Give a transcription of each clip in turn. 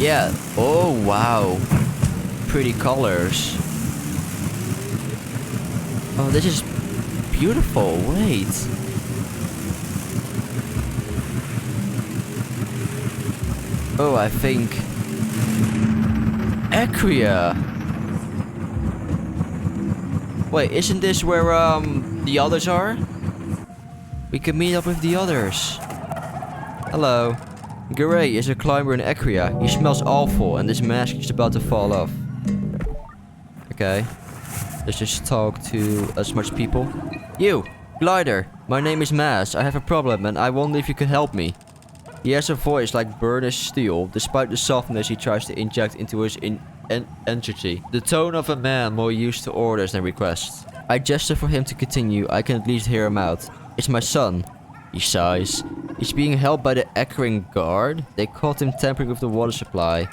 Yeah. Oh, wow. Pretty colors. Oh, this is beautiful. Wait. Oh, I think... Eccria. Wait, isn't this where, the others are? We can meet up with the others. Hello. Garay is a climber in Eccria. He smells awful and his mask is about to fall off. Okay. Let's just talk to as much people. You! Glider! My name is Maz. I have a problem and I wonder if you can help me. He has a voice like burnished steel, despite the softness he tries to inject into his entity. The tone of a man more used to orders than requests. I gesture for him to continue. I can at least hear him out. It's my son. He sighs. He's being held by the Eccring guard. They caught him tampering with the water supply.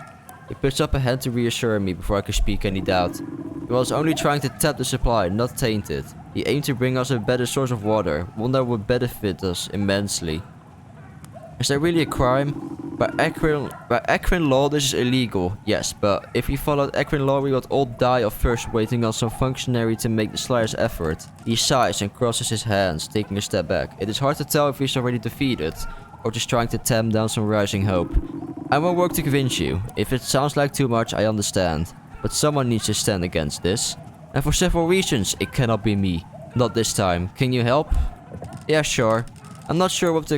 He puts up a hand to reassure me before I can speak any doubt. He was only trying to tap the supply, not taint it. He aimed to bring us a better source of water, one that would benefit us immensely. Is that really a crime? By Eccrin law, this is illegal, yes, but if we followed Eccrin law, we would all die of thirst waiting on some functionary to make the slightest effort. He sighs and crosses his hands, taking a step back. It is hard to tell if he's already defeated, or just trying to tamp down some rising hope. I won't work to convince you. If it sounds like too much, I understand. But someone needs to stand against this. And for several reasons, it cannot be me. Not this time. Can you help? Yeah, sure. I'm not sure what I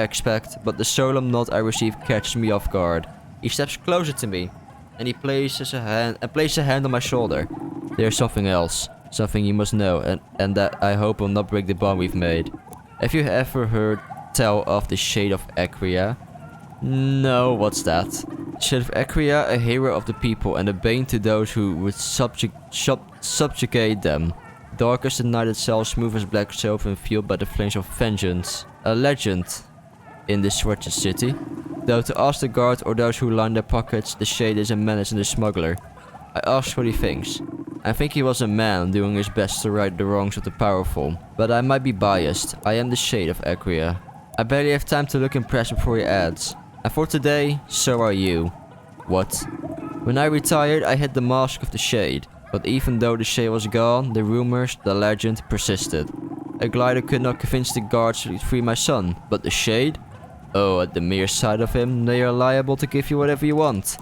expect, but the solemn nod I receive catches me off guard. He steps closer to me, and he places a hand on my shoulder. There's something else, something you must know, and that I hope will not break the bond we've made. Have you ever heard tell of the Shade of Eccria? No, what's that? Shade of Eccria, a hero of the people and a bane to those who would subjugate them. Dark as the night itself, smooth as black soap and fueled by the flames of vengeance. A legend in this wretched city. Though to ask the guard or those who line their pockets, the Shade is a menace and a smuggler. I ask what he thinks. I think he was a man doing his best to right the wrongs of the powerful. But I might be biased. I am the Shade of Eccria. I barely have time to look impressed before he adds. And for today, so are you. What? When I retired, I hid the mask of the Shade. But even though the Shade was gone, the rumors, the legend, persisted. A glider could not convince the guards to free my son, but the Shade? Oh, at the mere sight of him, they are liable to give you whatever you want.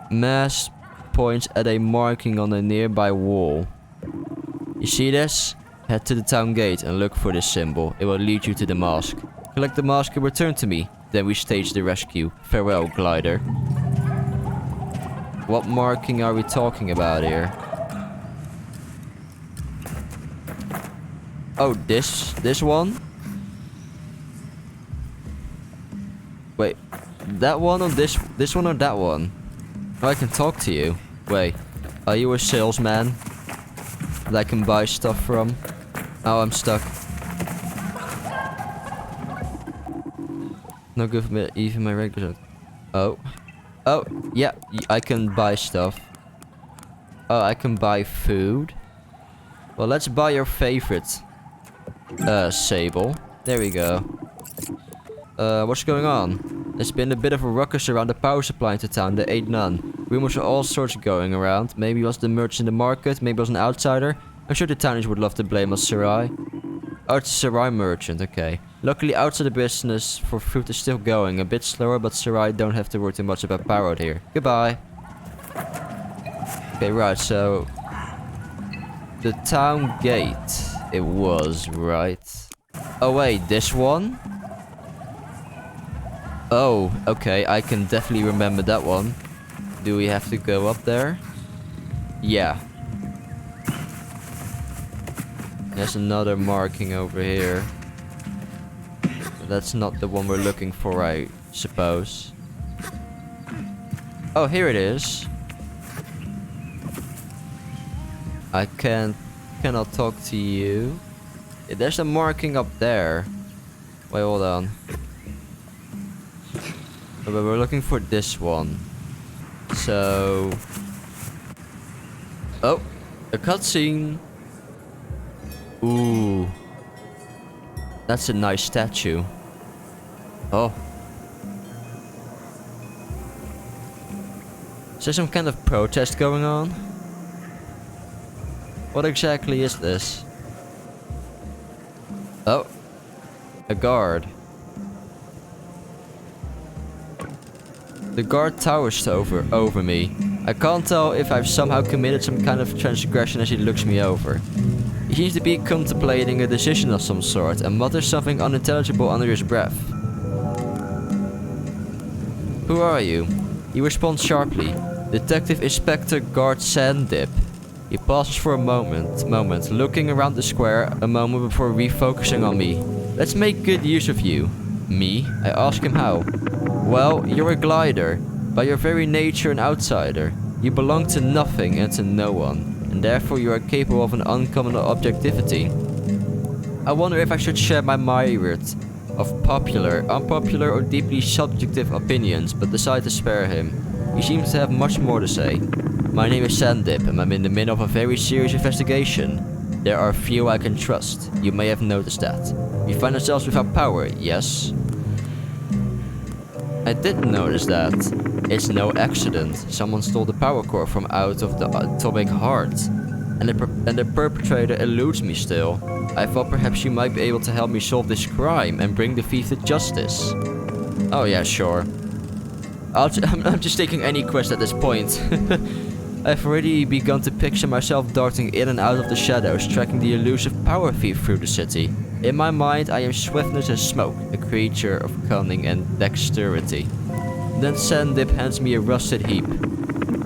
Maz points at a marking on a nearby wall. You see this? Head to the town gate and look for this symbol. It will lead you to the mask. Collect the mask and return to me. Then we stage the rescue. Farewell, glider. What marking are we talking about here? Oh, this one? Wait, that one or this one or that one? Oh, I can talk to you. Wait, are you a salesman that I can buy stuff from? Oh, I'm stuck. No good for me, even my regular. Oh, yeah, I can buy stuff. Oh, I can buy food. Well, let's buy your favorite. Sable. There we go. What's going on? There's been a bit of a ruckus around the power supply into town. There ain't none. Rumors are all sorts going around. Maybe it was the merchant in the market. Maybe it was an outsider. I'm sure the townies would love to blame us, Sarai. Oh, it's a Sarai merchant. Okay. Luckily, outside the business for fruit is still going. A bit slower, but Sarai don't have to worry too much about power out here. Goodbye. Okay, right. So... the town gate. It was, right? Oh wait, this one? Oh, okay, I can definitely remember that one. Do we have to go up there? Yeah. There's another marking over here. But that's not the one we're looking for, I suppose. Oh, here it is. I cannot talk to you. There's a marking up there. Wait, hold on. But we're looking for this one. So... oh, a cutscene. Ooh. That's a nice statue. Oh. Is there some kind of protest going on? What exactly is this? Oh. A guard. The guard towers over me. I can't tell if I've somehow committed some kind of transgression as he looks me over. He seems to be contemplating a decision of some sort and mutters something unintelligible under his breath. Who are you? He responds sharply. Detective Inspector Guard Sandip. He pauses for a moment, looking around the square a moment before refocusing on me. Let's make good use of you. Me? I ask him how. Well, you're a glider. By your very nature an outsider. You belong to nothing and to no one, and therefore you are capable of an uncommon objectivity. I wonder if I should share my myriad of popular, unpopular or deeply subjective opinions, but decide to spare him. He seems to have much more to say. My name is Sandip and I'm in the middle of a very serious investigation. There are few I can trust. You may have noticed that. We find ourselves without power, yes? I did notice that. It's no accident. Someone stole the power core from out of the atomic heart. And the perpetrator eludes me still. I thought perhaps you might be able to help me solve this crime and bring the thief to justice. Oh yeah, sure. I'm just taking any quest at this point. I've already begun to picture myself darting in and out of the shadows, tracking the elusive power thief through the city. In my mind, I am swiftness as smoke, a creature of cunning and dexterity. Then Sandip hands me a rusted heap.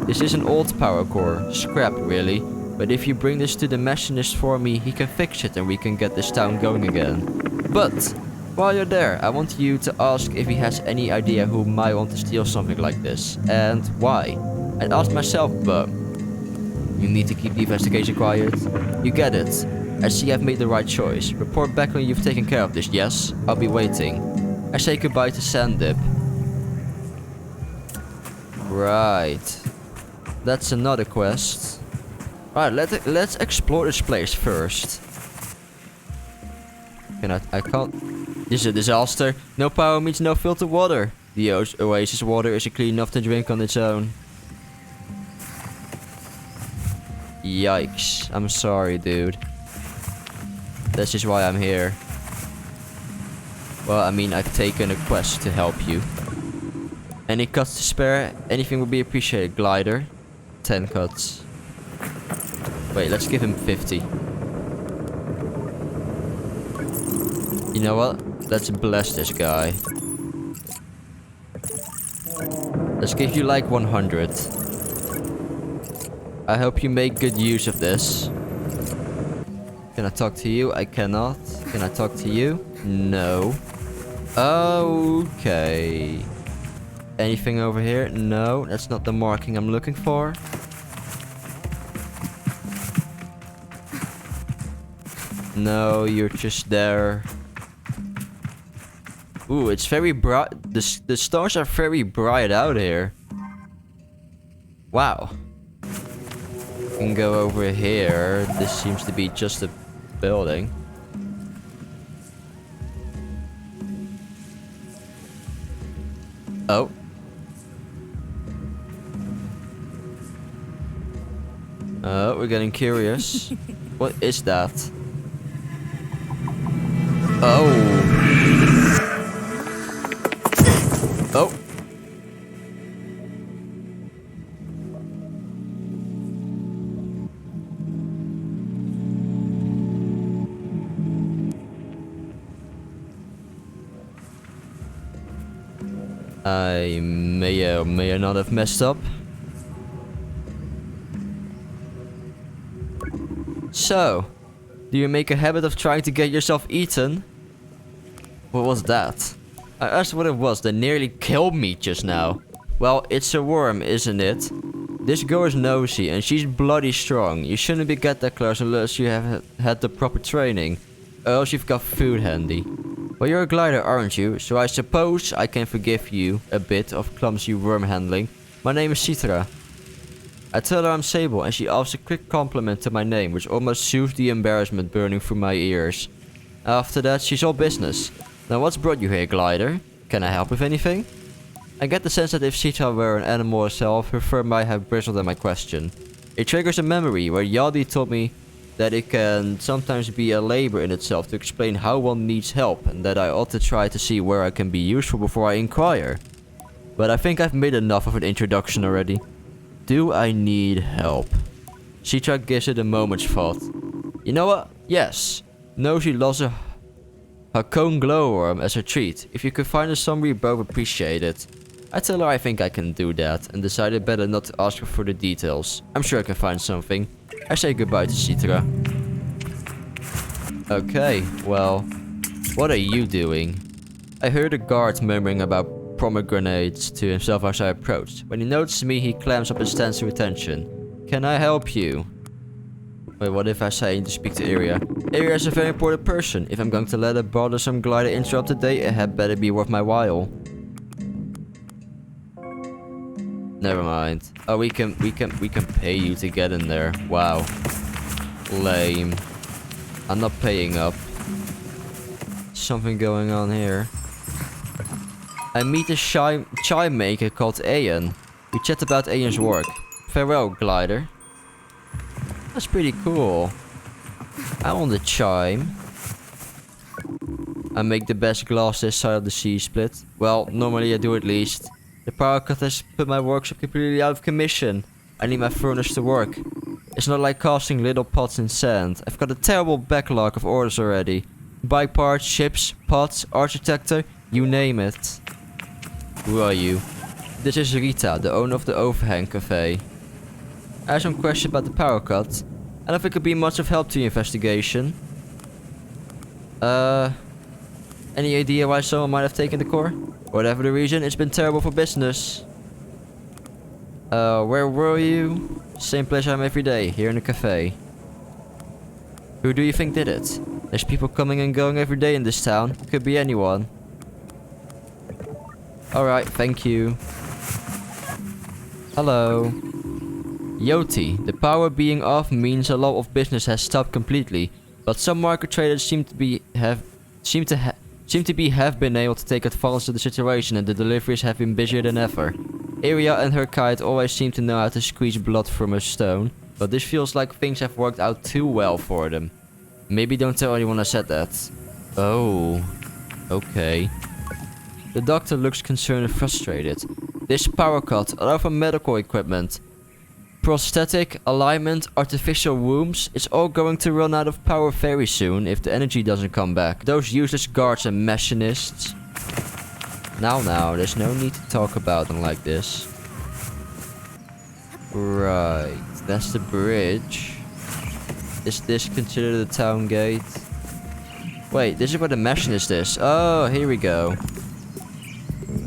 This is an old power core, scrap really, but if you bring this to the machinist for me, he can fix it and we can get this town going again. But while you're there, I want you to ask if he has any idea who might want to steal something like this, and why. I'd ask myself, but you need to keep the investigation quiet. You get it. I see I've made the right choice. Report back when you've taken care of this, yes? I'll be waiting. I say goodbye to Sandip. Right. That's another quest. Alright, let's explore this place first. I can't... This is a disaster. No power means no filtered water. The oasis water isn't clean enough to drink on its own. Yikes. I'm sorry, dude. That's just why I'm here. Well, I mean, I've taken a quest to help you. Any cuts to spare? Anything would be appreciated. Glider. 10 cuts. Wait, let's give him 50. You know what? Let's bless this guy. Let's give you like 100. I hope you make good use of this. Can I talk to you? I cannot. Can I talk to you? No. Okay. Anything over here? No, that's not the marking I'm looking for. No, you're just there. Ooh, it's very bright. The stars are very bright out here. Wow. Can go over here. This seems to be just a building. Oh. We're getting curious. What is that? Oh. Oh. I may or may not have messed up. So, do you make a habit of trying to get yourself eaten? What was that? I asked what it was that nearly killed me just now. Well, it's a worm, isn't it? This girl is nosy and she's bloody strong. You shouldn't be get that close unless you have had the proper training. Or else you've got food handy. Well, you're a glider, aren't you? So I suppose I can forgive you a bit of clumsy worm handling. My name is Citra. I tell her I'm Sable and she offers a quick compliment to my name, which almost soothes the embarrassment burning through my ears. After that, she's all business. Now what's brought you here, glider? Can I help with anything? I get the sense that if Citra were an animal herself, her fur might have bristled at my question. It triggers a memory where Yadi told me that it can sometimes be a labor in itself to explain how one needs help, and that I ought to try to see where I can be useful before I inquire. But I think I've made enough of an introduction already. Do I need help? Citra gives it a moment's thought. You know what? Yes. No, she loves a cone glowworm as her treat. If you could find us some, we both appreciate it. I tell her I think I can do that, and decided better not to ask her for the details. I'm sure I can find something. I say goodbye to Citra. Okay, well, what are you doing? I heard a guard murmuring about pomegranates to himself as I approached. When he notices me, he clams up and stands to attention. Can I help you? Wait, what if I say I need to speak to Eccria? Eccria is a very important person. If I'm going to let a bothersome glider interrupt the day, it had better be worth my while. Never mind. Oh, we can pay you to get in there. Wow. Lame. I'm not paying up. Something going on here. I meet a chime maker called Ayan. We chat about Ayan's work. Farewell, glider. That's pretty cool. I want the chime. I make the best glass this side of the sea split. Well, normally I do at least. The power cut has put my workshop completely out of commission. I need my furnace to work. It's not like casting little pots in sand. I've got a terrible backlog of orders already. Bike parts, ships, pots, architecture, you name it. Who are you? This is Rita, the owner of the Overhang Cafe. I have some questions about the power cut. I don't think it could be much of help to your investigation. Any idea why someone might have taken the core? Whatever the reason, it's been terrible for business. Where were you? Same place I'm every day, here in the cafe. Who do you think did it? There's people coming and going every day in this town. Could be anyone. Alright, thank you. Hello. Yoti, the power being off means a lot of business has stopped completely, but some market traders seem to have been able to take advantage of the situation, and the deliveries have been busier than ever. Eccria and her kite always seem to know how to squeeze blood from a stone, but this feels like things have worked out too well for them. Maybe don't tell anyone I said that. Oh, okay. The doctor looks concerned and frustrated. This power cut, a lot of medical equipment, prosthetic, alignment, artificial wombs, it's all going to run out of power very soon if the energy doesn't come back. Those useless guards and machinists. Now, there's no need to talk about them like this. Right, that's the bridge. Is this considered the town gate? Wait, this is where the machinist is. Oh, here we go.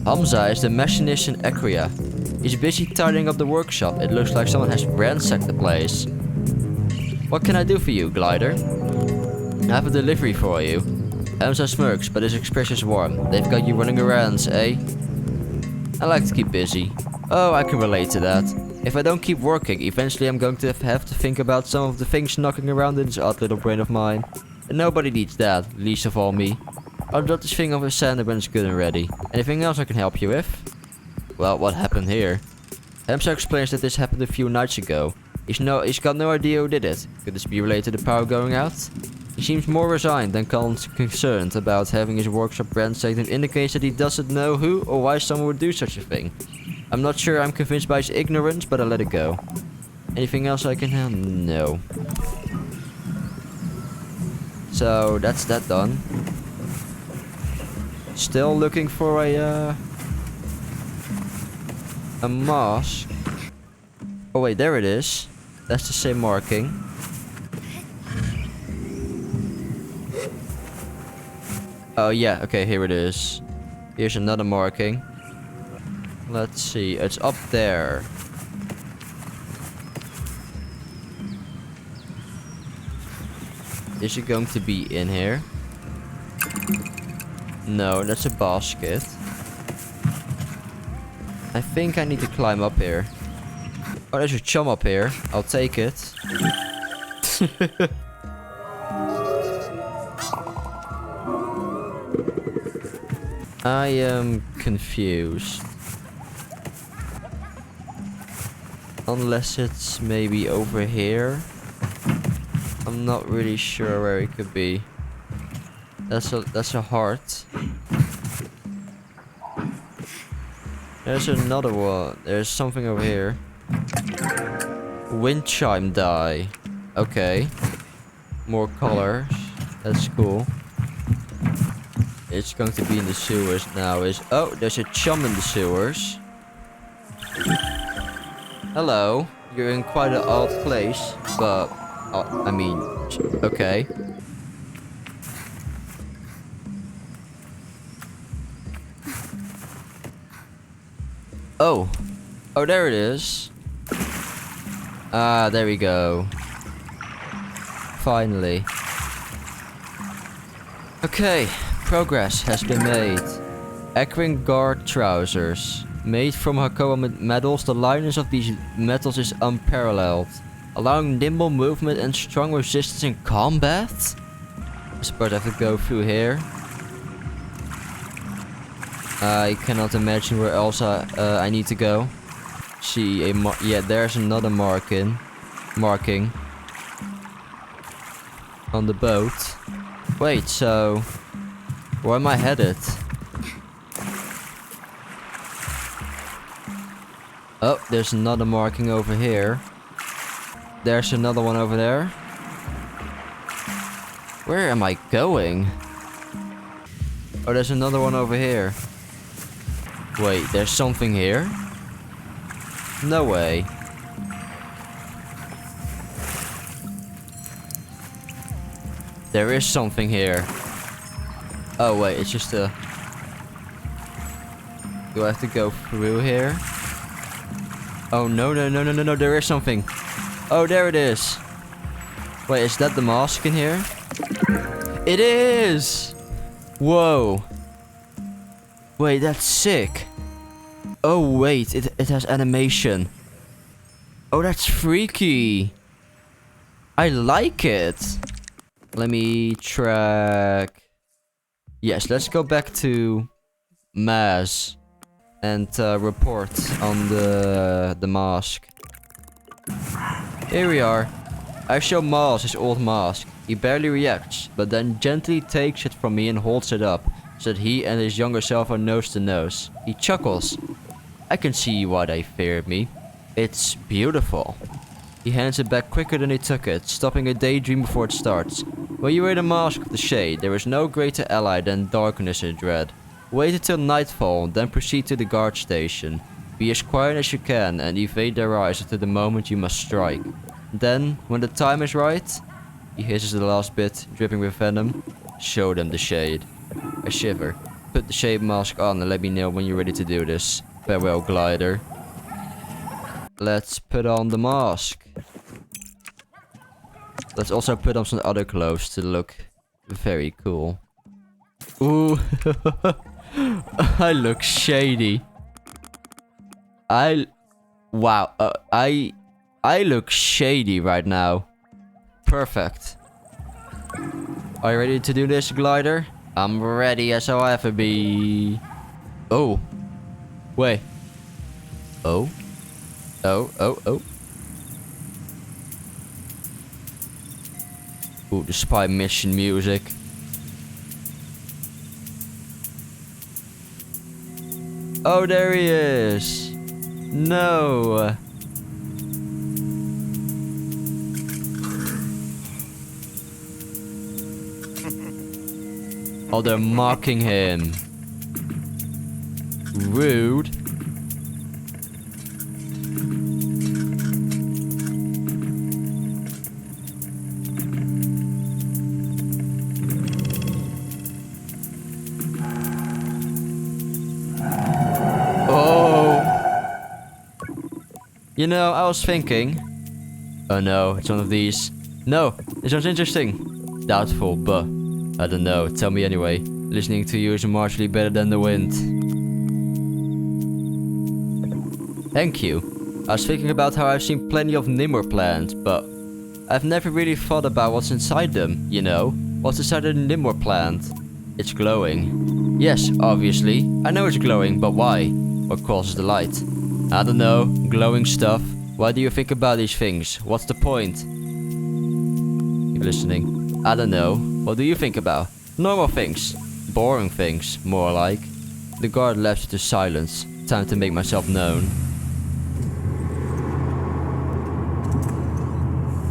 Hamza is the machinist in Eccria. He's busy tidying up the workshop. It looks like someone has ransacked the place. What can I do for you, glider? I have a delivery for you. Hamza smirks, but his expression is warm. They've got you running errands, eh? I like to keep busy. Oh, I can relate to that. If I don't keep working, eventually I'm going to have to think about some of the things knocking around in this odd little brain of mine. And nobody needs that, least of all me. I'll drop this thing off with Sander when it's good and ready. Anything else I can help you with? Well, what happened here? Hamza explains that this happened a few nights ago. He's got no idea who did it. Could this be related to power going out? He seems more resigned than concerned about having his workshop ransacked, and indicates that he doesn't know who or why someone would do such a thing. I'm not sure I'm convinced by his ignorance, but I'll let it go. Anything else I can help? No. So, that's that done. Still looking for a mask. Oh wait, there it is. That's the same marking. Oh yeah, okay, here it is. Here's another marking. Let's see, it's up there. Is it going to be in here? No, that's a basket. I think I need to climb up here. Oh, there's a chum up here. I'll take it. I am confused. Unless it's maybe over here. I'm not really sure where it could be. That's a heart. There's another one. There's something over here. Wind chime die. Okay. More colors. That's cool. It's going to be in the sewers now. Oh, there's a chum in the sewers. Hello. You're in quite an odd place, but I mean, okay. Oh. Oh, there it is. Ah, there we go. Finally. Okay, progress has been made. Eccria guard trousers. Made from Hakoa metals, the lightness of these metals is unparalleled, allowing nimble movement and strong resistance in combat? I suppose I have to go through here. I cannot imagine where else I need to go. See a yeah, there's another marking on the boat. Wait, so where am I headed? Oh, there's another marking over here. There's another one over there. Where am I going? Oh, there's another one over here. Wait, there's something here? No way. There is something here. Oh wait, it's just a... Do I have to go through here? Oh no, there is something. Oh, there it is. Wait, is that the mask in here? It is! Whoa. Wait, that's sick. Oh wait, it has animation. Oh, that's freaky. I like it. Let me track... Yes, let's go back to Maz and report on the mask. Here we are. I show Maz his old mask. He barely reacts, but then gently takes it from me and holds it up, so that he and his younger self are nose to nose. He chuckles. I can see why they feared me. It's beautiful. He hands it back quicker than he took it, stopping a daydream before it starts. When you wear the mask of the shade, there is no greater ally than darkness and dread. Wait until nightfall, then proceed to the guard station. Be as quiet as you can and evade their eyes until the moment you must strike. Then, when the time is right, he hisses the last bit, dripping with venom. Show them the shade. I shiver. Put the shade mask on and let me know when you're ready to do this. Farewell, glider. Let's put on the mask. Let's also put on some other clothes to look very cool. Ooh. I look shady. Wow. I look shady right now. Perfect. Are you ready to do this, glider? I'm ready as I'll ever be. Oh. Wait. Oh. Oh. Ooh, the spy mission music. Oh, there he is. No. Oh, they're mocking him. Rude. You know, I was thinking... Oh no, it's one of these. No, this sounds interesting. Doubtful, but... I don't know, tell me anyway. Listening to you is marginally better than the wind. Thank you. I was thinking about how I've seen plenty of Nimmer plants, but... I've never really thought about what's inside them, you know? What's inside a Nimmer plant? It's glowing. Yes, obviously. I know it's glowing, but why? What causes the light? I don't know, glowing stuff. Why do you think about these things? What's the point? Keep listening. I don't know. What do you think about? Normal things. Boring things, more like. The guard lapsed into silence. Time to make myself known.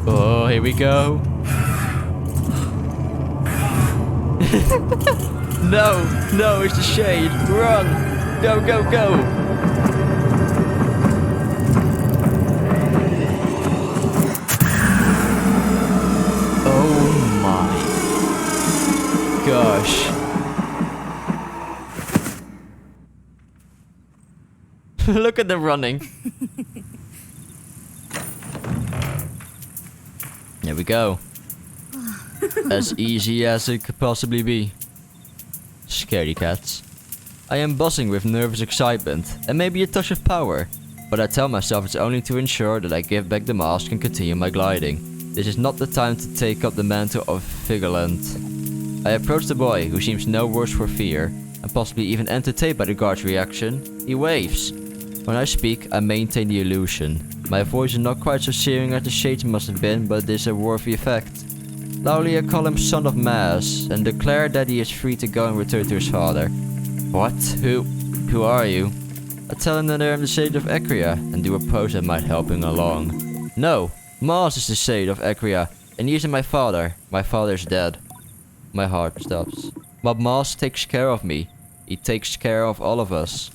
Oh, here we go. No, it's the shade. Run! Go, go, go! Oh my gosh. Look at them running. There we go. As easy as it could possibly be. Scaredy cats. I am buzzing with nervous excitement and maybe a touch of power, but I tell myself it's only to ensure that I give back the mask and continue my gliding. This is not the time to take up the mantle of vigilant. I approach the boy, who seems no worse for fear, and possibly even entertained by the guard's reaction. He waves. When I speak, I maintain the illusion. My voice is not quite so searing as the shades must have been, but it is a worthy effect. Loudly I call him Son of Mass, and declare that he is free to go and return to his father. What? Who are you? I tell him that I am the Sage of Eccria, and do a pose that might help him along. No, Mars is the Sage of Eccria, and he isn't my father. My father is dead. My heart stops. But Mars takes care of me. He takes care of all of us.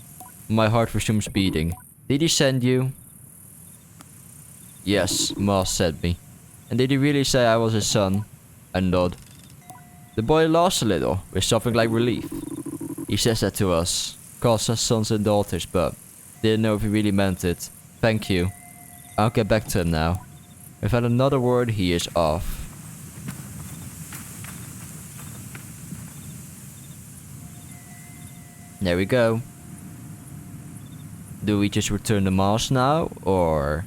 My heart resumes beating. Did he send you? Yes, Mars sent me. And did he really say I was his son? I nod. The boy laughs a little, with something like relief. He says that to us. Calls us sons and daughters, but didn't know if he really meant it. Thank you. I'll get back to him now. Without another word, he is off. There we go. Do we just return the mask now, or...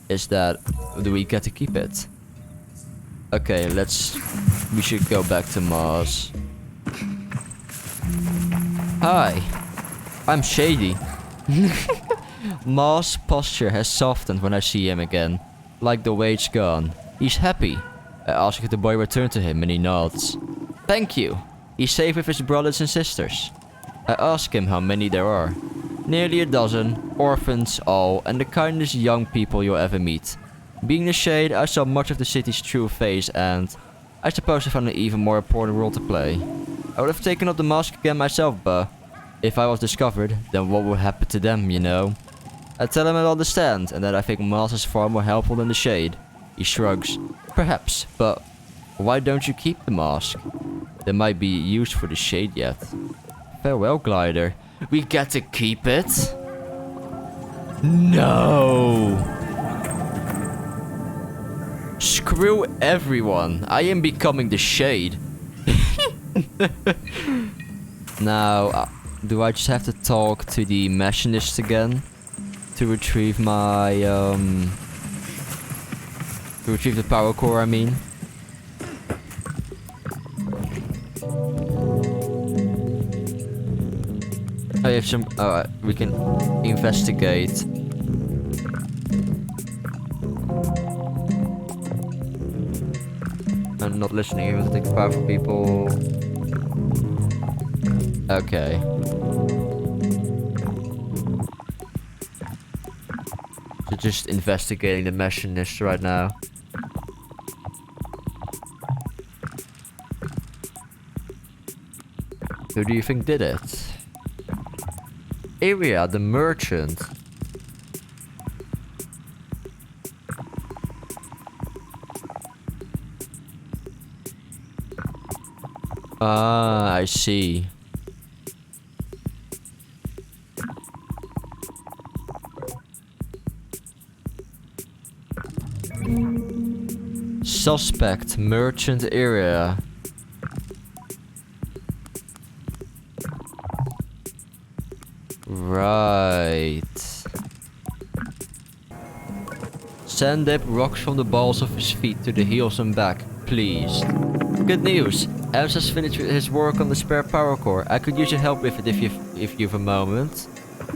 is that... do we get to keep it? Okay, we should go back to Mars. Hi, I'm Shady. Mars' posture has softened when I see him again. Like the weight's gone. He's happy. I ask if the boy returned to him and he nods. Thank you. He's safe with his brothers and sisters. I ask him how many there are. Nearly a dozen, orphans all, and the kindest young people you'll ever meet. Being the Shade, I saw much of the city's true face, and I suppose I found an even more important role to play. I would have taken up the mask again myself, but if I was discovered, then what would happen to them, you know? I tell him I understand, and that I think Mars is far more helpful than the Shade. He shrugs. Perhaps, but why don't you keep the mask? There might be use for the Shade yet. Farewell, Glider. We get to keep it? No! Screw everyone. I am becoming the Shade. Now, do I just have to talk to the machinist again? To retrieve my, to retrieve the power core, I mean. I have some, we can investigate. I'm not listening, even to take the power from people. Okay. So just investigating the machinist right now. Who do you think did it? Eccria, the merchant. Ah, I see. Suspect, merchant Eccria. Right. Sand dip rocks from the balls of his feet to the heels and back, please. Good news. Ems has finished his work on the spare power core. I could use your help with it if you've a moment.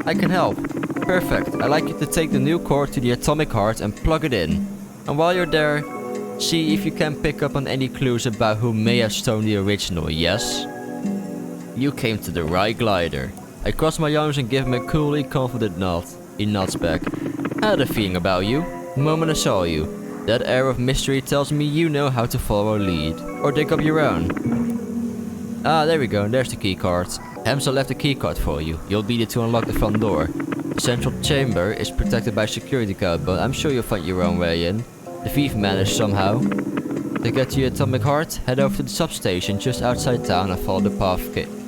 I can help. Perfect. I'd like you to take the new core to the atomic heart and plug it in. And while you're there, see if you can pick up on any clues about who may have stolen the original, yes? You came to the right glider. I cross my arms and give him a coolly confident nod. He nods back. I had a feeling about you. The moment I saw you. That air of mystery tells me you know how to follow a lead. Or dig up your own. Ah, there we go. There's the keycard. Hamza left a keycard for you. You'll need it to unlock the front door. The central chamber is protected by a security code, but I'm sure you'll find your own way in. The thief managed somehow. To get to your atomic heart, head over to the substation just outside town and follow the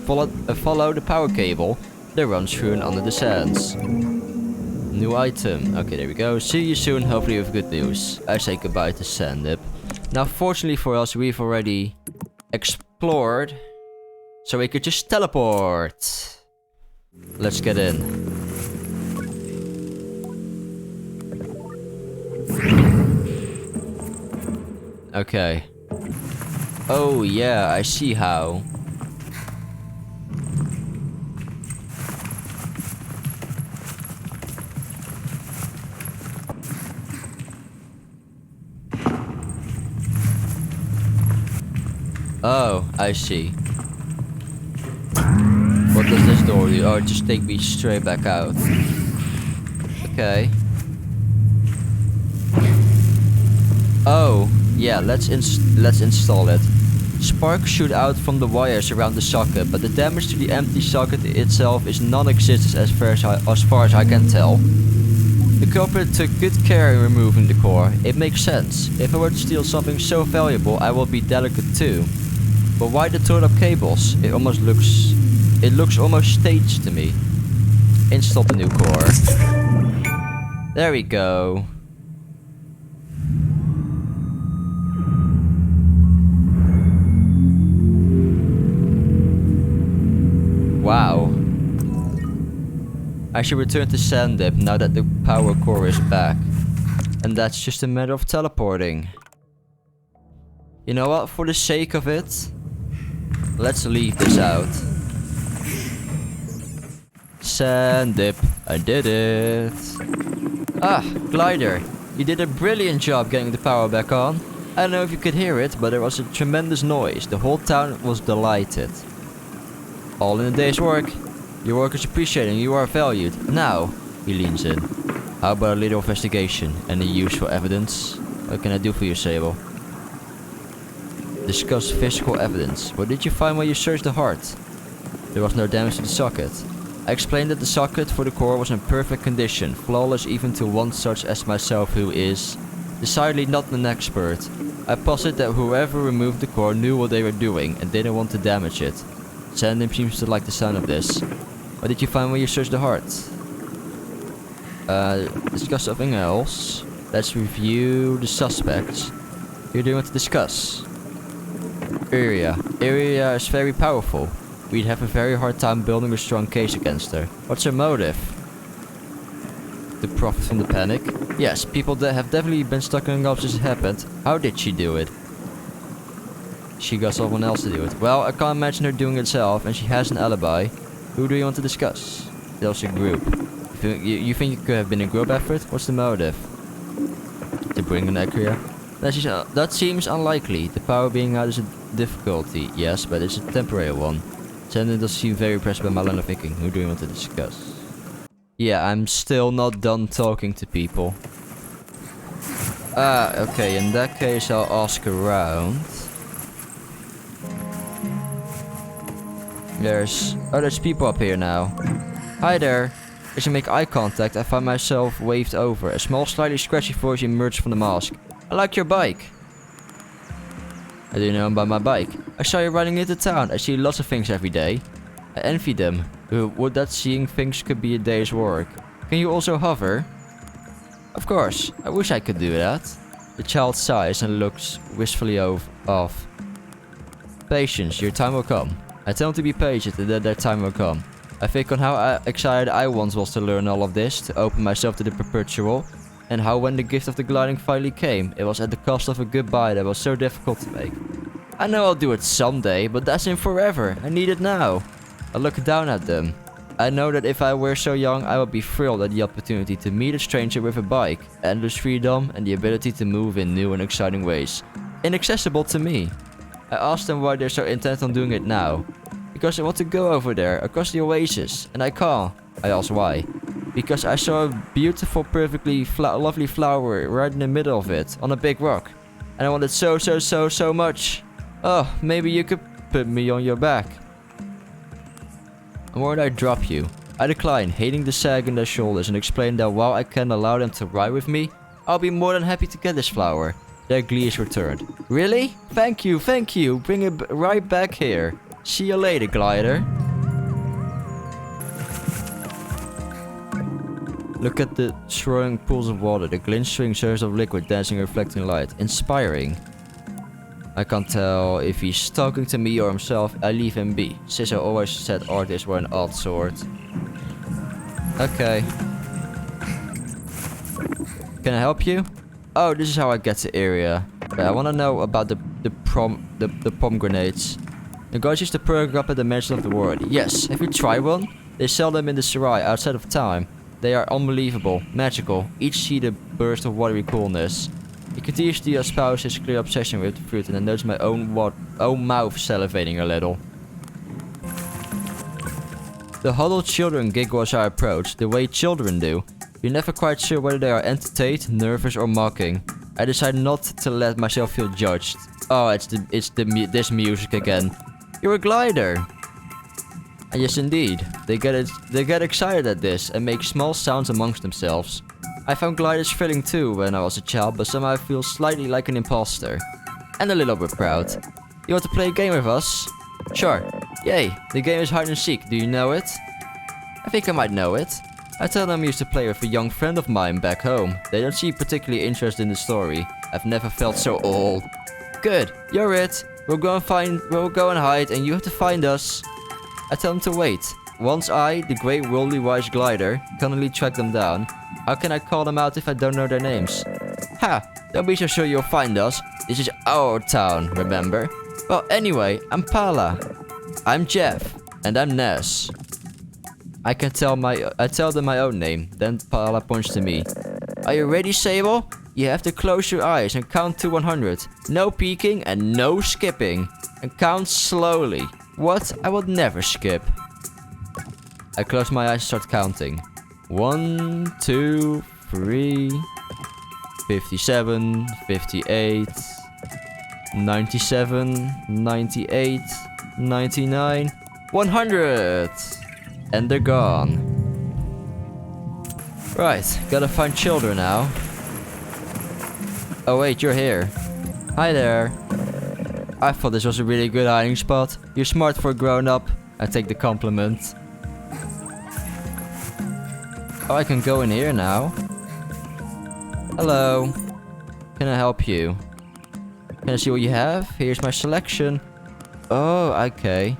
follow the power cable that runs through and under the sands. New item. Okay, there we go. See you soon, hopefully with good news. I say goodbye to Sandip. Now, fortunately for us, we've already explored. So we could just teleport. Let's get in. Okay. Oh yeah, I see how. Oh, I see. What does this door do? Oh, just take me straight back out. Okay. Oh, yeah, let's install it. Sparks shoot out from the wires around the socket, but the damage to the empty socket itself is non-existent as far as I can tell. The culprit took good care in removing the core. It makes sense. If I were to steal something so valuable, I will be delicate too. But why the torn up cables? It looks almost staged to me. Install the new core. There we go. Wow. I should return to Sandip now that the power core is back. And that's just a matter of teleporting. You know what? For the sake of it, let's leave this out. Sandip, I did it. Ah, glider. You did a brilliant job getting the power back on. I don't know if you could hear it, but there was a tremendous noise. The whole town was delighted. All in a day's work. Your work is appreciated and you are valued. Now, he leans in. How about a little investigation? Any useful evidence? What can I do for you, Sable? Discuss physical evidence. What did you find when you searched the heart? There was no damage to the socket. I explained that the socket for the core was in perfect condition, flawless even to one such as myself who is decidedly not an expert. I posit that whoever removed the core knew what they were doing and didn't want to damage it. Sandham seems to like the sound of this. What did you find when you searched the heart? Discuss something else. Let's review the suspects. Who do you want to discuss? Eccria. Eccria is very powerful. We'd have a very hard time building a strong case against her. What's her motive? To profit from the panic? Yes, people that have definitely been stuck in up since it happened. How did she do it? She got someone else to do it. Well, I can't imagine her doing it herself, and she has an alibi. Who do you want to discuss? There's a group. You think it could have been a group effort? What's the motive? To bring an Eccria? That seems unlikely. The power being out is a difficulty, yes, but it's a temporary one. Sandin does seem very impressed by my line of thinking. Who do you want to discuss? Yeah, I'm still not done talking to people. Okay, in that case I'll ask around. There's people up here now. Hi there. As I make eye contact, I find myself waved over. A small, slightly scratchy voice emerged from the mask. I like your bike. How do you know about my bike? I saw you riding into town. I see lots of things every day. I envy them. Would that seeing things could be a day's work? Can you also hover? Of course. I wish I could do that. The child sighs and looks wistfully off. Patience, your time will come. I tell them to be patient and that their time will come. I think on how excited I once was to learn all of this, to open myself to the perpetual, and how when the gift of the gliding finally came, it was at the cost of a goodbye that was so difficult to make. I know I'll do it someday, but that's in forever. I need it now. I look down at them. I know that if I were so young, I would be thrilled at the opportunity to meet a stranger with a bike, endless freedom, and the ability to move in new and exciting ways. Inaccessible to me. I asked them why they're so intent on doing it now. Because I want to go over there, across the oasis, and I can't. I asked why. Because I saw a beautiful, perfectly lovely flower right in the middle of it, on a big rock. And I wanted so much. Oh, maybe you could put me on your back. And where would I drop you? I decline, hating the sag in their shoulders, and explain that while I can allow them to ride with me, I'll be more than happy to get this flower. Their glee is returned. Really? Thank you. Bring it right back here. See you later, glider. Look at the swirling pools of water, the glintering surface of liquid dancing reflecting light. Inspiring. I can't tell if he's talking to me or himself. I leave him be. Sis always said artists were an odd sort. Okay. Can I help you? Oh, this is how I get to Eccria. But I want to know about the pomegranates. Negotiates the perk up at the mention of the word. Yes, have you tried one? They sell them in the Sarai outside of town. They are unbelievable, magical. Each seed a burst of watery coolness. He continues to espouse his clear obsession with the fruit, and I notice my own mouth salivating a little. The huddled children giggle as I approach, the way children do. You're never quite sure whether they are entertained, nervous, or mocking. I decide not to let myself feel judged. Oh, this music again. You're a glider. And yes, indeed. They get excited at this and make small sounds amongst themselves. I found gliders thrilling too when I was a child, but somehow I feel slightly like an imposter. And a little bit proud. You want to play a game with us? Sure. Yay, the game is hide and seek. Do you know it? I think I might know it. I tell them I used to play with a young friend of mine back home. They don't seem particularly interested in the story. I've never felt so old. Good, you're it. We'll go and hide, and you have to find us. I tell them to wait. Once I, the great worldly wise glider, cunningly track them down, how can I call them out if I don't know their names? Ha! Don't be so sure you'll find us. This is our town, remember? Well, anyway, I'm Pala. I'm Jeff. And I'm Ness. I tell them my own name. Then Pala points to me. Are you ready, Sable? You have to close your eyes and count to 100. No peeking and no skipping. And count slowly. What? I will never skip. I close my eyes and start counting. 1, 2, 3, 57, 58, 97, 98, 99, 100! And they're gone. Right, gotta find children now. Oh wait, you're here. Hi there. I thought this was a really good hiding spot. You're smart for a grown-up. I take the compliment. Oh, I can go in here now. Hello. Can I help you? Can I see what you have? Here's my selection. Oh, okay.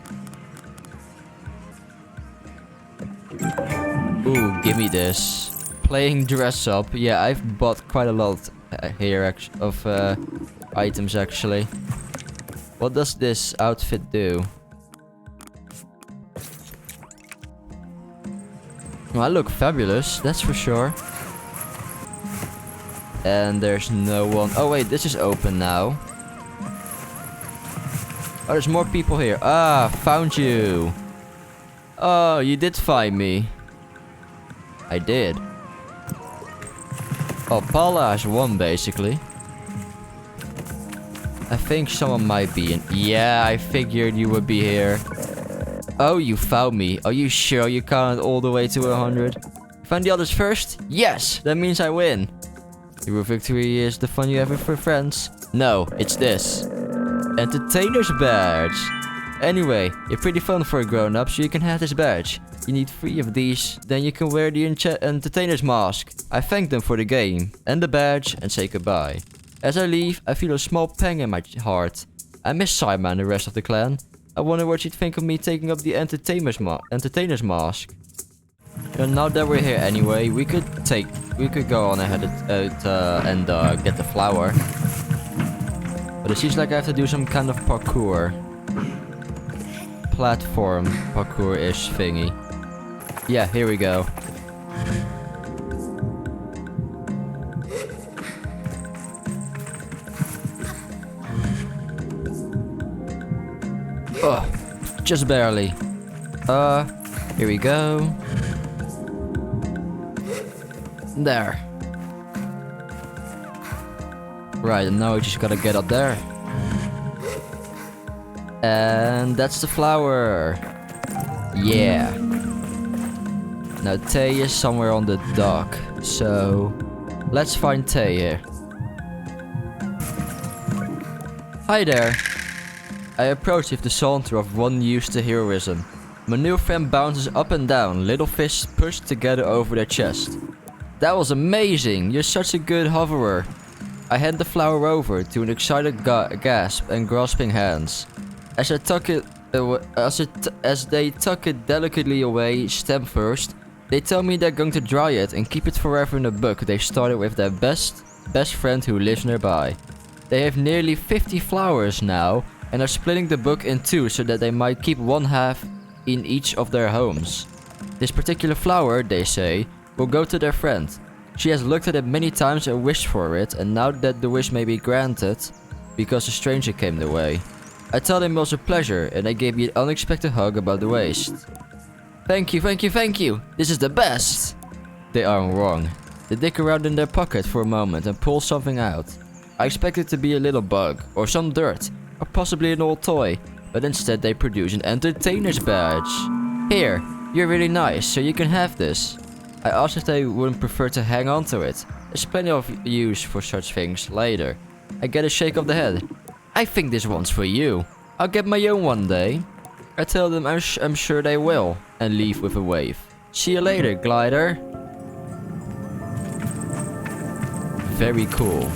Ooh, give me this. Playing dress up. Yeah, I've bought quite a lot here of items actually. What does this outfit do? Well, I look fabulous, that's for sure. And there's no one. Oh wait, this is open now. Oh, there's more people here. Ah, found you. Oh, you did find me. I did. Oh, Paula has won basically. I think someone might be in. Yeah, I figured you would be here. Oh, you found me. Are you sure you counted all the way to 100? Find the others first? Yes, that means I win. Your victory is the fun you have with your friends. No, it's this. Entertainer's badge. Anyway, you're pretty fun for a grown-up, so you can have this badge. You need 3 of these, then you can wear the entertainer's mask. I thank them for the game, and the badge, and say goodbye. As I leave, I feel a small pang in my heart. I miss Simon and the rest of the clan. I wonder what you'd think of me taking up the entertainer's mask. And now that we're here anyway, we could go on ahead and get the flower. But This seems like I have to do some kind of parkour. Platform parkour-ish thingy. Yeah, here we go. Oh, just barely. Here we go. There. Right, and now we just gotta get up there. And that's the flower. Yeah. Now Tay is somewhere on the dock. So let's find Tay here. Hi there. I approach with the saunter of one used to heroism. My new friend bounces up and down, little fists pushed together over their chest. That was amazing! You're such a good hoverer. I hand the flower over to an excited gasp and grasping hands. As they tuck it delicately away, stem first, they tell me they're going to dry it and keep it forever in a book they started with their best friend who lives nearby. They have nearly 50 flowers now and are splitting the book in two so that they might keep one half in each of their homes. This particular flower, they say, will go to their friend. She has looked at it many times and wished for it, and now that the wish may be granted, because a stranger came their way. I tell them it was a pleasure, and they gave me an unexpected hug about the waist. Thank you, thank you, thank you! This is the best! They aren't wrong. They dig around in their pocket for a moment and pull something out. I expect it to be a little bug, or some dirt, or possibly an old toy, but instead they produce an entertainer's badge. Here, you're really nice, so you can have this. I asked if they wouldn't prefer to hang on to it. There's plenty of use for such things later. I get a shake of the head. I think this one's for you. I'll get my own one day. I tell them I'm sure they will, and leave with a wave. See you later, glider. Very cool.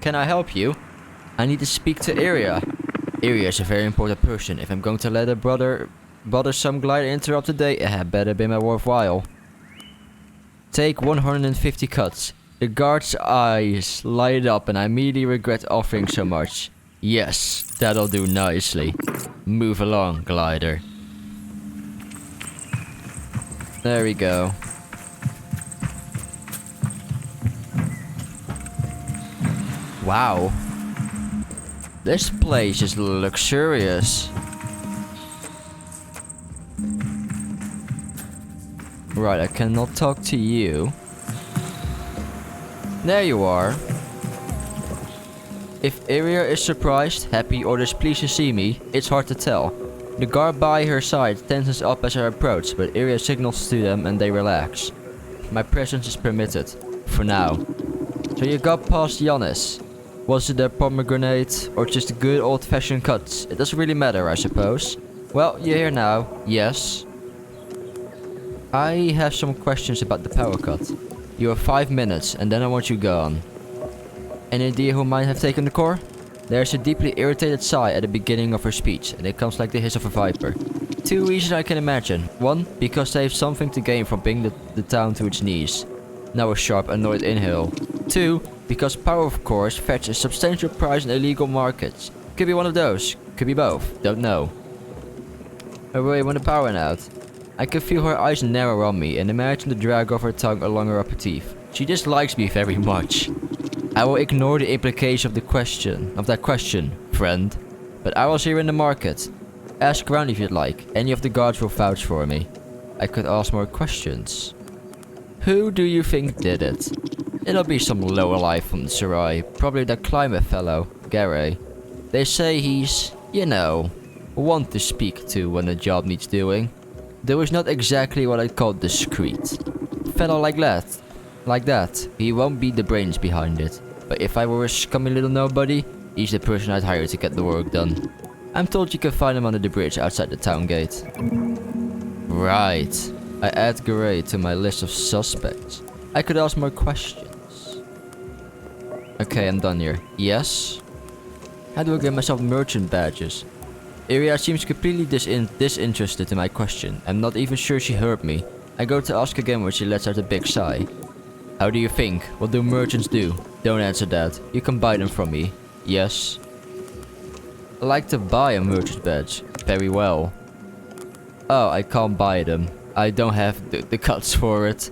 Can I help you? I need to speak to Eccria. Eccria is a very important person. If I'm going to let a bothersome glider interrupt the day, it had better be my worthwhile. Take 150 cuts. The guard's eyes light up and I immediately regret offering so much. Yes, that'll do nicely. Move along, glider. There we go. Wow. This place is luxurious. Right, I cannot talk to you. There you are. If Eccria is surprised, happy, or displeased to see me, it's hard to tell. The guard by her side tenses up as I approach, but Eccria signals to them and they relax. My presence is permitted. For now. So you got past Giannis. Was it a pomegranate or just good old-fashioned cuts? It doesn't really matter, I suppose. Well, you're here now. Yes. I have some questions about the power cut. You have 5 minutes and then I want you gone. Any idea who might have taken the core? There's a deeply irritated sigh at the beginning of her speech, and it comes like the hiss of a viper. 2 reasons I can imagine. 1, because they have something to gain from bringing the town to its knees. Now a sharp, annoyed inhale. 2, because power of course fetch a substantial price in illegal markets. Could be one of those. Could be both. Don't know. Hooray when the power went out. I can feel her eyes narrow on me and imagine the drag of her tongue along her upper teeth. She dislikes me very much. I will ignore the implication of that question, friend. But I was here in the market. Ask around if you'd like. Any of the guards will vouch for me. I could ask more questions. Who do you think did it? It'll be some lowlife from the Sarai. Probably that climate fellow, Gary. They say he's, you know, one to speak to when the job needs doing. Though he's not exactly what I'd call discreet. Fellow like that, he won't be the brains behind it. But if I were a scummy little nobody, he's the person I'd hire to get the work done. I'm told you can find him under the bridge outside the town gate. Right. I add Gray to my list of suspects. I could ask more questions. Okay, I'm done here. Yes? How do I get myself merchant badges? Eccria seems completely disinterested in my question. I'm not even sure she heard me. I go to ask again when she lets out a big sigh. How do you think? What do merchants do? Don't answer that. You can buy them from me. Yes. I like to buy a merchant badge. Very well. Oh, I can't buy them. I don't have the cuts for it.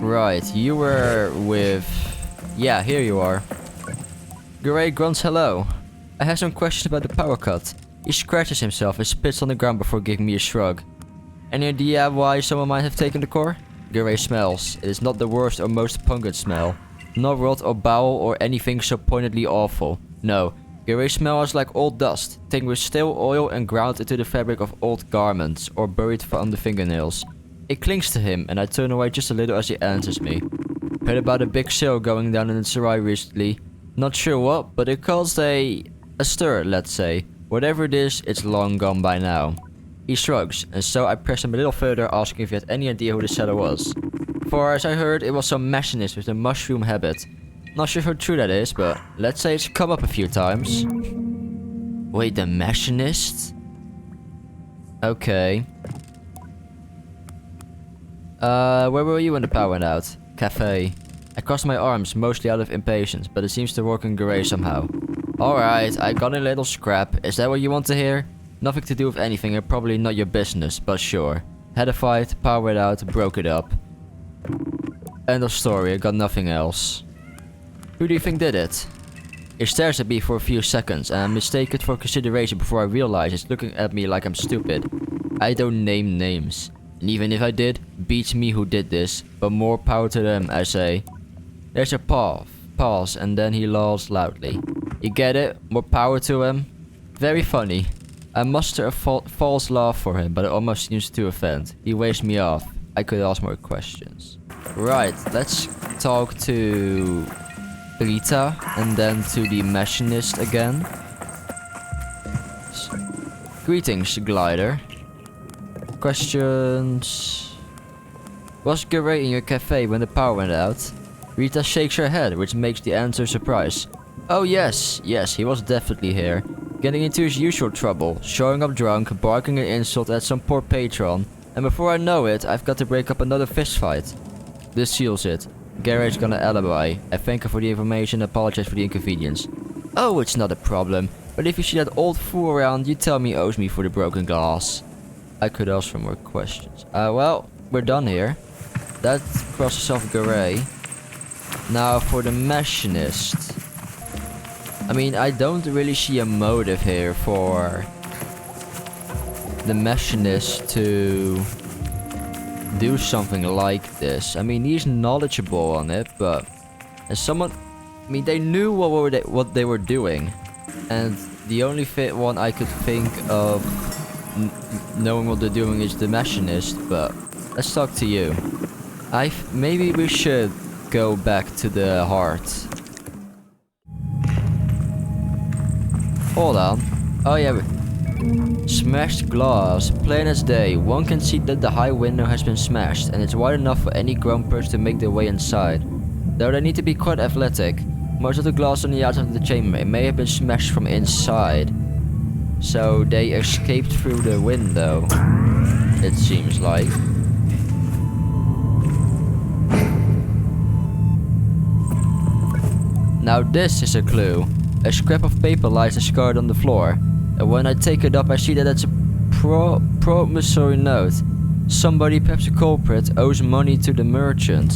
Right, you were with... Yeah, here you are. Gray grunts hello. I have some questions about the power cut. He scratches himself and spits on the ground before giving me a shrug. Any idea why someone might have taken the core? Gray smells. It is not the worst or most pungent smell. Not rot or bowel or anything so pointedly awful. No. Gray smells like old dust, taken with stale oil and ground into the fabric of old garments, or buried from the fingernails. It clings to him, and I turn away just a little as he answers me. Heard about a big sale going down in the Sarai recently. Not sure what, but it caused a stir, let's say. Whatever it is, it's long gone by now. He shrugs, and so I press him a little further, asking if he had any idea who the seller was. For as I heard, it was some machinist with a mushroom habit. Not sure how true that is, but let's say it's come up a few times. Wait, the machinist? Okay. Where were you when the power went out? Cafe. I crossed my arms, mostly out of impatience, but it seems to work in Gray somehow. Alright, I got a little scrap. Is that what you want to hear? Nothing to do with anything and probably not your business, but sure. Had a fight, power went out, broke it up. End of story, I got nothing else. Who do you think did it? He stares at me for a few seconds and I mistake it for consideration before I realize he's looking at me like I'm stupid. I don't name names. And even if I did, beats me who did this, but more power to them, I say. There's a pause, and then he laughs loudly. You get it? More power to him? Very funny. I muster a false laugh for him, but it almost seems to offend. He waves me off. I could ask more questions. Right, let's talk to Rita, and then to the machinist again. Greetings, Glider. Questions? Was Gray in your cafe when the power went out? Rita shakes her head, which makes the answer surprise. Oh yes, he was definitely here. Getting into his usual trouble, showing up drunk, barking an insult at some poor patron, and before I know it, I've got to break up another fist fight. This seals it. Gary's got an alibi. I thank her for the information and apologize for the inconvenience. Oh, it's not a problem, but if you see that old fool around, you tell me he owes me for the broken glass. I could ask for more questions. Well, we're done here. That crosses off Gray. Now for the machinist. I mean, I don't really see a motive here for the machinist to do something like this. I mean, he's knowledgeable on it, but as someone, I mean, they knew what they were doing, and the only one I could think of knowing what they're doing is the machinist. But let's talk to you. Maybe we should go back to the heart. Hold on. Oh yeah. Smashed glass. Plain as day. One can see that the high window has been smashed, and it's wide enough for any grown person to make their way inside. Though they need to be quite athletic. Most of the glass on the outside of the chamber, it may have been smashed from inside. So they escaped through the window, it seems like. Now this is a clue. A scrap of paper lies discarded on the floor, and when I take it up I see that it's a promissory note. Somebody, perhaps a culprit, owes money to the merchant.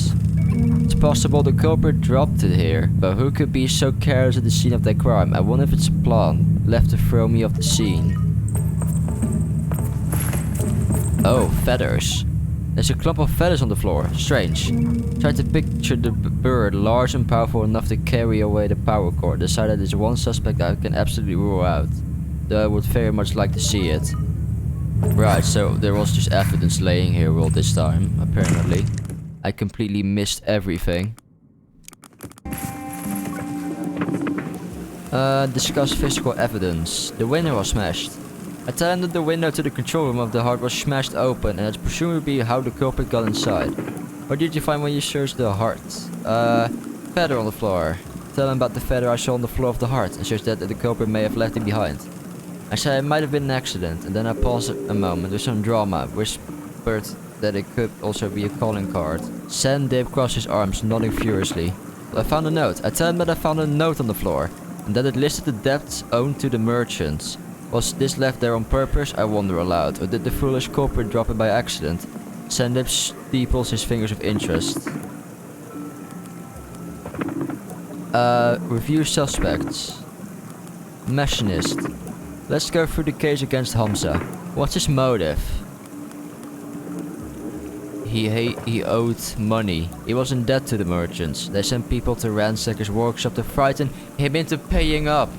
It's possible the culprit dropped it here, but who could be so careless at the scene of their crime? I wonder if it's a plan, left to throw me off the scene. Oh, feathers. There's a clump of feathers on the floor. Strange. Tried to picture the bird large and powerful enough to carry away the power cord. Decided it's one suspect I can absolutely rule out. Though I would very much like to see it. Right, so there was just evidence laying here all this time, apparently. I completely missed everything. Discuss physical evidence. The window was smashed. I tell him that the window to the control room of the heart was smashed open, and that's presumably how the culprit got inside. What did you find when you searched the heart? Feather on the floor. Tell him about the feather I saw on the floor of the heart, and suggest that the culprit may have left it behind. I say it might have been an accident, and then I pause a moment with some drama, whispered that it could also be a calling card. Sam Dave crossed his arms, nodding furiously. But I found a note. I tell him that I found a note on the floor. and that it listed the debts owed to the merchants. Was this left there on purpose, I wonder aloud, or did the foolish culprit drop it by accident? Sandip steeples his fingers of interest. Review suspects. Machinist. Let's go through the case against Hamza. What's his motive? He owed money. He was in debt to the merchants. They sent people to ransack his workshop to frighten him into paying up.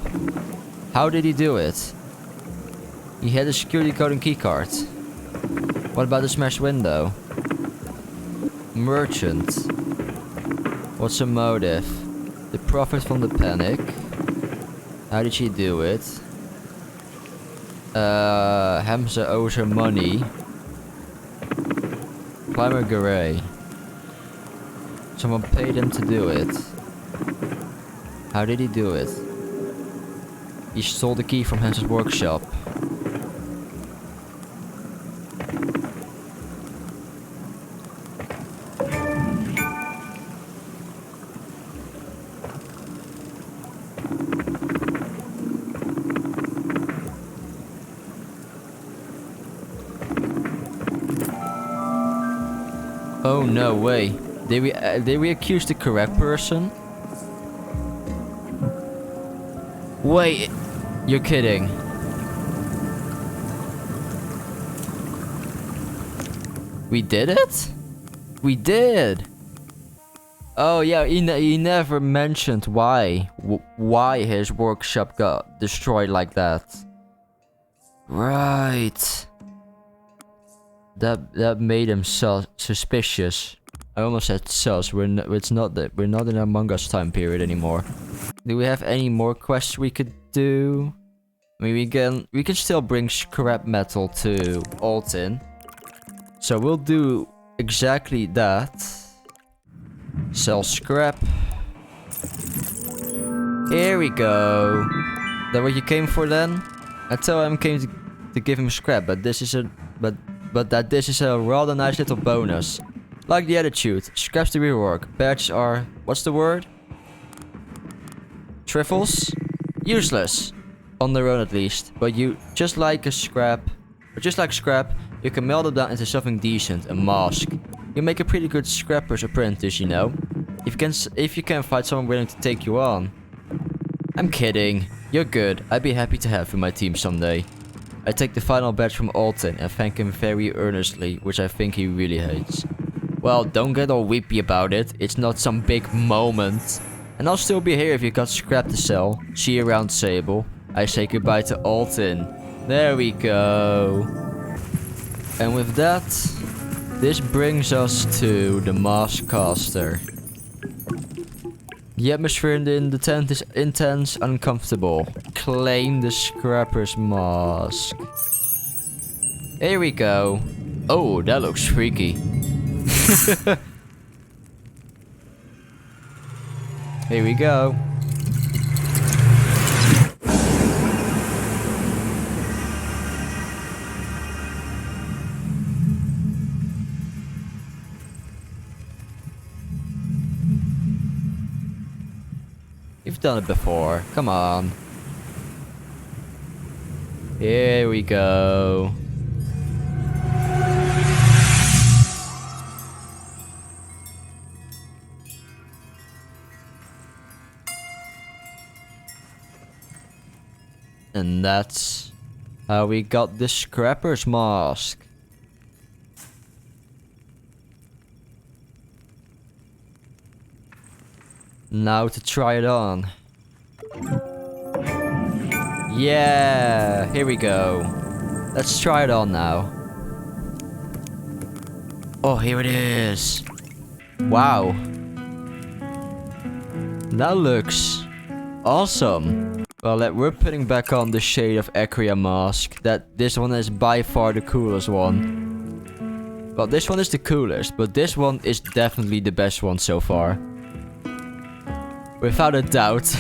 How did he do it? He had a security code and keycard. What about the smashed window? Merchant. What's her motive? The profit from the panic. How did she do it? Hamza owes her money. Climber Garay. Someone paid him to do it. How did he do it? He stole the key from Hamza's workshop. Oh no way. Did we accuse the correct person? Wait, you're kidding. We did it? We did. Oh yeah, he never mentioned why his workshop got destroyed like that. Right. That made him suspicious. I almost said sus. We're not in Among Us time period anymore. Do we have any more quests we could do? I mean, we can still bring scrap metal to Alton. So we'll do exactly that. Sell scrap. Here we go. That what you came for then? I tell him came to give him scrap, but this is a rather nice little bonus. Like the attitude, scraps the rework. Badges are, what's the word? Trifles? Useless. On their own at least. But you, just like scrap, you can melt it down into something decent, a mask. You make a pretty good scrapper's apprentice, you know. If you can find someone willing to take you on. I'm kidding. You're good. I'd be happy to have you in my team someday. I take the final badge from Alton and thank him very earnestly, which I think he really hates. Well, don't get all weepy about it. It's not some big moment. And I'll still be here if you got scrap to sell. See you around, Sable. I say goodbye to Alton. There we go. And with that, this brings us to the Mask Caster. The atmosphere in the tent is intense, uncomfortable. Claim the Scrapper's Mask. Here we go. Oh, that looks freaky. Here we go. You've done it before. Come on. Here we go. And that's how we got the Scrapper's Mask. Now to try it on. Yeah, here we go. Let's try it on now. Oh, here it is. Wow. That looks awesome. Well, we're putting back on the shade of Eccria mask. This one is by far the coolest one. Well, this one is the coolest, but this one is definitely the best one so far. Without a doubt.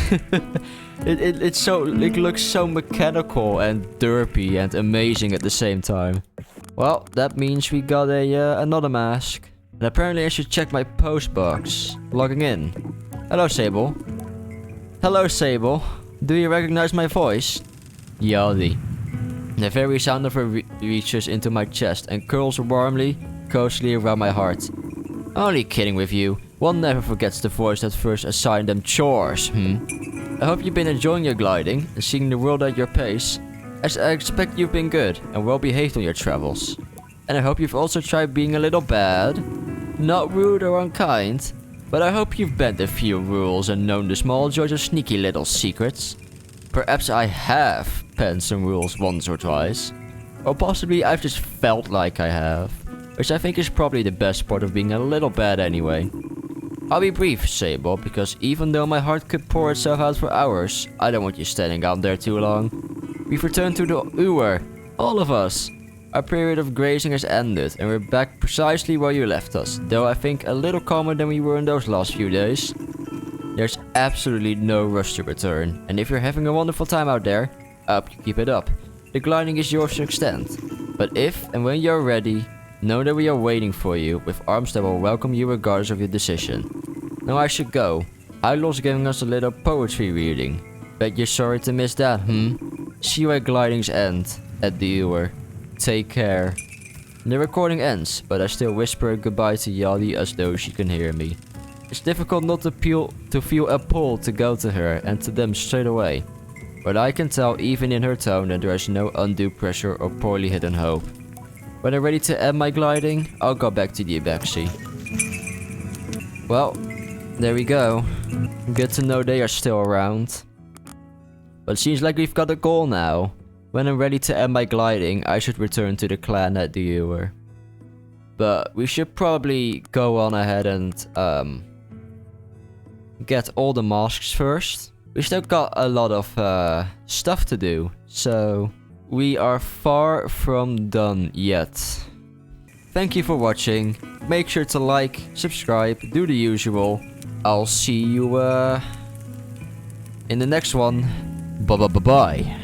It looks so mechanical and derpy and amazing at the same time. Well, that means we got another mask. And apparently I should check my post box. Logging in. Hello, Sable. Hello, Sable. Do you recognize my voice? Yadi. The very sound of her reaches into my chest and curls warmly, cosily around my heart. Only kidding with you. One never forgets the voice that first assigned them chores, I hope you've been enjoying your gliding and seeing the world at your pace, as I expect you've been good and well behaved on your travels. And I hope you've also tried being a little bad. Not rude or unkind, but I hope you've bent a few rules and known the small joys of sneaky little secrets. Perhaps I have bent some rules once or twice. Or possibly I've just felt like I have. Which I think is probably the best part of being a little bad anyway. I'll be brief, Sable, because even though my heart could pour itself out for hours, I don't want you standing out there too long. We've returned to the Uwer, all of us. Our period of grazing has ended, and we're back precisely where you left us, though I think a little calmer than we were in those last few days. There's absolutely no rush to return, and if you're having a wonderful time out there, I hope you keep it up. The gliding is yours to extend, but if and when you're ready, know that we are waiting for you, with arms that will welcome you regardless of your decision. Now I should go. Idol's giving us a little poetry reading. Bet you're sorry to miss that, See you at gliding's end, at the Ewer. Take care. The recording ends, but I still whisper a goodbye to Yadi as though she can hear me. It's difficult not to feel a pull to go to her and to them straight away. But I can tell even in her tone that there is no undue pressure or poorly hidden hope. When I'm ready to end my gliding, I'll go back to the Eccria. Well, there we go. Good to know they are still around. But it seems like we've got a goal now. When I'm ready to end my gliding, I should return to the clan at the Ewer. But we should probably go on ahead and get all the masks first. We still got a lot of stuff to do, so we are far from done yet. Thank you for watching. Make sure to like, subscribe, do the usual. I'll see you in the next one. Bye bye bye bye.